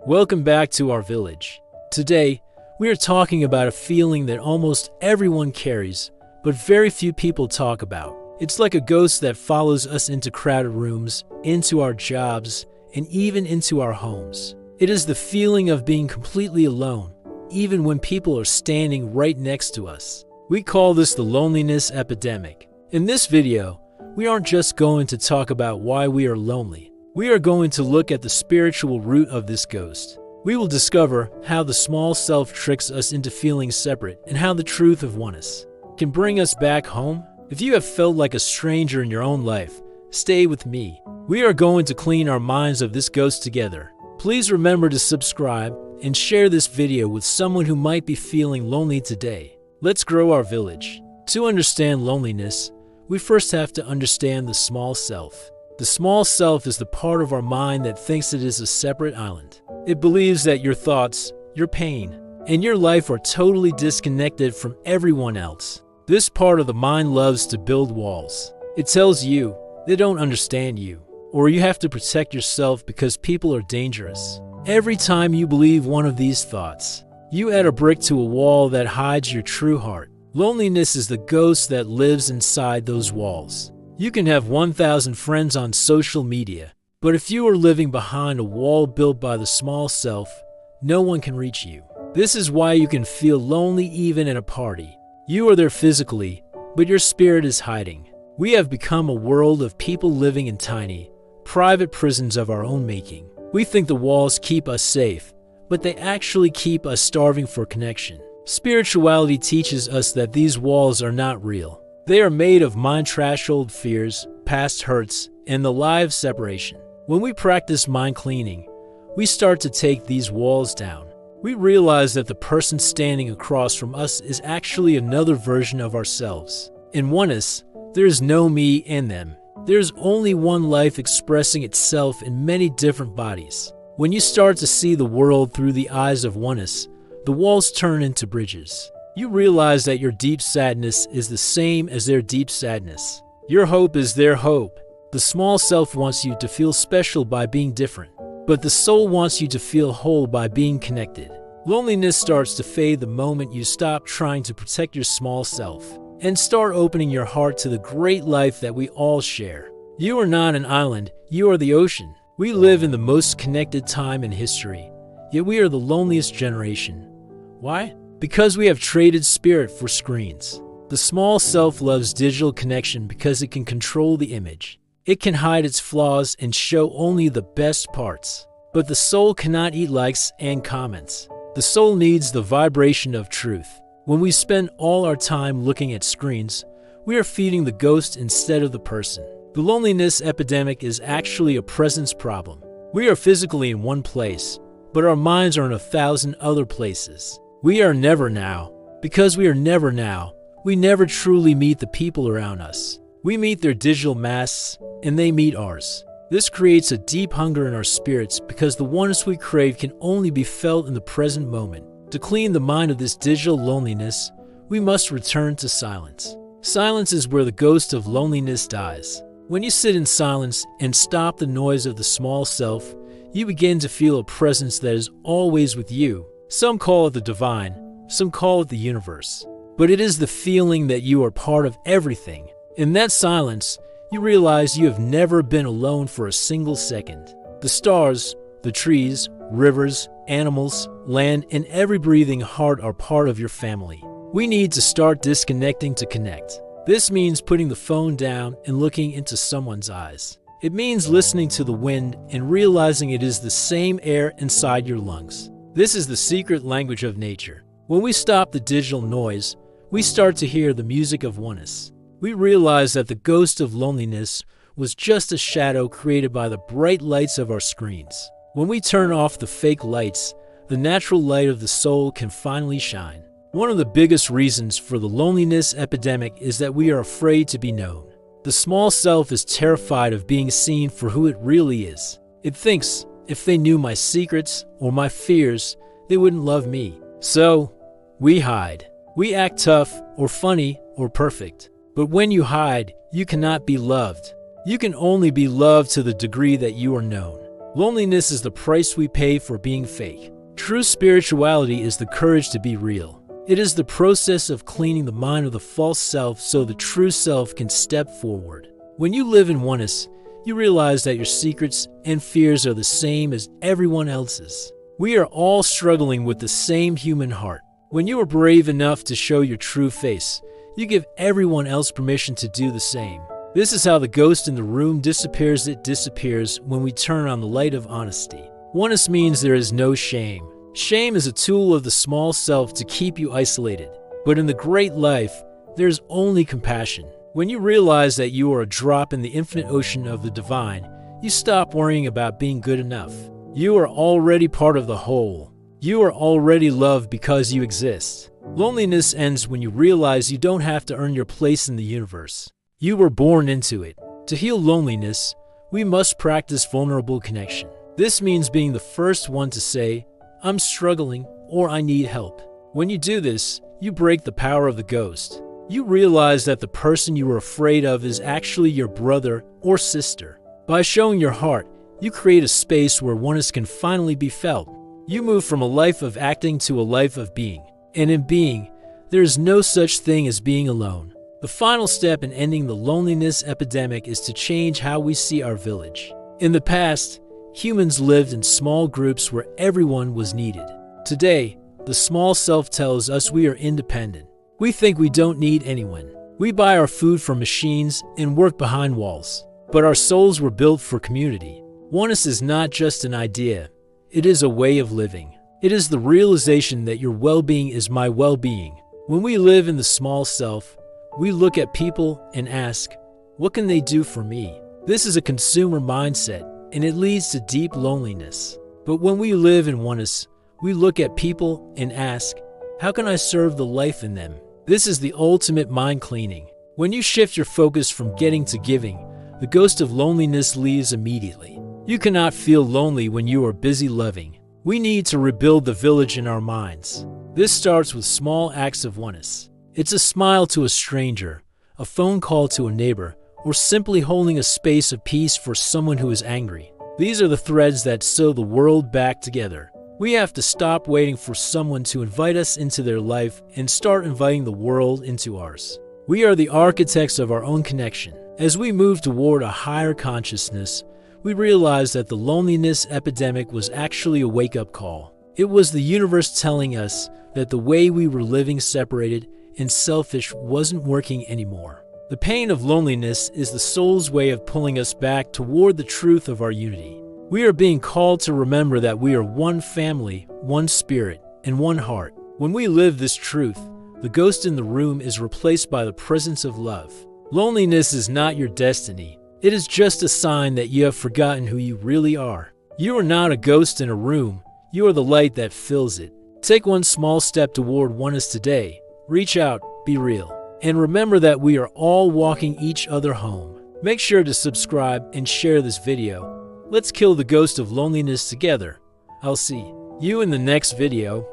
Welcome back to our village. Today, we are talking about a feeling that almost everyone carries, but very few people talk about. It's like a ghost that follows us into crowded rooms, into our jobs, and even into our homes. It is the feeling of being completely alone, even when people are standing right next to us. We call this the loneliness epidemic. In this video, we aren't just going to talk about why we are lonely. We are going to look at the spiritual root of this ghost. We will discover how the small self tricks us into feeling separate and how the truth of oneness can bring us back home. If you have felt like a stranger in your own life, stay with me. We are going to clean our minds of this ghost together. Please remember to subscribe and share this video with someone who might be feeling lonely today. Let's grow our village. To understand loneliness, we first have to understand the small self. The small self is the part of our mind that thinks it is a separate island. It believes that your thoughts, your pain, and your life are totally disconnected from everyone else. This part of the mind loves to build walls. It tells you they don't understand you, or you have to protect yourself because people are dangerous. Every time you believe one of these thoughts, you add a brick to a wall that hides your true heart. Loneliness is the ghost that lives inside those walls. You can have 1,000 friends on social media, but if you are living behind a wall built by the small self, no one can reach you. This is why you can feel lonely even at a party. You are there physically, but your spirit is hiding. We have become a world of people living in tiny, private prisons of our own making. We think the walls keep us safe, but they actually keep us starving for connection. Spirituality teaches us that these walls are not real. They are made of mind-trash old fears, past hurts, and the lie of separation. When we practice mind cleaning, we start to take these walls down. We realize that the person standing across from us is actually another version of ourselves. In oneness, there is no me and them. There is only one life expressing itself in many different bodies. When you start to see the world through the eyes of oneness, the walls turn into bridges. You realize that your deep sadness is the same as their deep sadness. Your hope is their hope. The small self wants you to feel special by being different, but the soul wants you to feel whole by being connected. Loneliness starts to fade the moment you stop trying to protect your small self and start opening your heart to the great life that we all share. You are not an island, you are the ocean. We live in the most connected time in history, yet we are the loneliest generation. Why? Because we have traded spirit for screens. The small self loves digital connection because it can control the image. It can hide its flaws and show only the best parts. But the soul cannot eat likes and comments. The soul needs the vibration of truth. When we spend all our time looking at screens, we are feeding the ghost instead of the person. The loneliness epidemic is actually a presence problem. We are physically in one place, but our minds are in 1,000 other places. We are never now. Because we are never now, we never truly meet the people around us. We meet their digital masks, and they meet ours. This creates a deep hunger in our spirits because the oneness we crave can only be felt in the present moment. To clean the mind of this digital loneliness, we must return to silence. Silence is where the ghost of loneliness dies. When you sit in silence and stop the noise of the small self, you begin to feel a presence that is always with you. Some call it the divine, some call it the universe. But it is the feeling that you are part of everything. In that silence, you realize you have never been alone for a single second. The stars, the trees, rivers, animals, land, and every breathing heart are part of your family. We need to start disconnecting to connect. This means putting the phone down and looking into someone's eyes. It means listening to the wind and realizing it is the same air inside your lungs. This is the secret language of nature. When we stop the digital noise, we start to hear the music of oneness. We realize that the ghost of loneliness was just a shadow created by the bright lights of our screens. When we turn off the fake lights, the natural light of the soul can finally shine. One of the biggest reasons for the loneliness epidemic is that we are afraid to be known. The small self is terrified of being seen for who it really is. It thinks, if they knew my secrets or my fears, they wouldn't love me. So, we hide. We act tough or funny or perfect. But when you hide, you cannot be loved. You can only be loved to the degree that you are known. Loneliness is the price we pay for being fake. True spirituality is the courage to be real. It is the process of cleaning the mind of the false self so the true self can step forward. When you live in oneness, you realize that your secrets and fears are the same as everyone else's. We are all struggling with the same human heart. When you are brave enough to show your true face, you give everyone else permission to do the same. This is how the ghost in the room disappears. It disappears when we turn on the light of honesty. Oneness means there is no shame. Shame is a tool of the small self to keep you isolated. But in the great life, there's only compassion. When you realize that you are a drop in the infinite ocean of the divine, you stop worrying about being good enough. You are already part of the whole. You are already loved because you exist. Loneliness ends when you realize you don't have to earn your place in the universe. You were born into it. To heal loneliness, we must practice vulnerable connection. This means being the first one to say, "I'm struggling," or "I need help." When you do this, you break the power of the ghost. You realize that the person you were afraid of is actually your brother or sister. By showing your heart, you create a space where oneness can finally be felt. You move from a life of acting to a life of being. And in being, there is no such thing as being alone. The final step in ending the loneliness epidemic is to change how we see our village. In the past, humans lived in small groups where everyone was needed. Today, the small self tells us we are independent. We think we don't need anyone. We buy our food from machines and work behind walls. But our souls were built for community. Oneness is not just an idea. It is a way of living. It is the realization that your well-being is my well-being. When we live in the small self, we look at people and ask, what can they do for me? This is a consumer mindset, and it leads to deep loneliness. But when we live in oneness, we look at people and ask, how can I serve the life in them? This is the ultimate mind cleaning. When you shift your focus from getting to giving, the ghost of loneliness leaves immediately. You cannot feel lonely when you are busy loving. We need to rebuild the village in our minds. This starts with small acts of oneness. It's a smile to a stranger, a phone call to a neighbor, or simply holding a space of peace for someone who is angry. These are the threads that sew the world back together. We have to stop waiting for someone to invite us into their life and start inviting the world into ours. We are the architects of our own connection. As we move toward a higher consciousness, we realize that the loneliness epidemic was actually a wake-up call. It was the universe telling us that the way we were living separated and selfish wasn't working anymore. The pain of loneliness is the soul's way of pulling us back toward the truth of our unity. We are being called to remember that we are one family, one spirit, and one heart. When we live this truth, the ghost in the room is replaced by the presence of love. Loneliness is not your destiny. It is just a sign that you have forgotten who you really are. You are not a ghost in a room. You are the light that fills it. Take one small step toward oneness today. Reach out, be real, and remember that we are all walking each other home. Make sure to subscribe and share this video. Let's kill the ghost of loneliness together. I'll see you in the next video.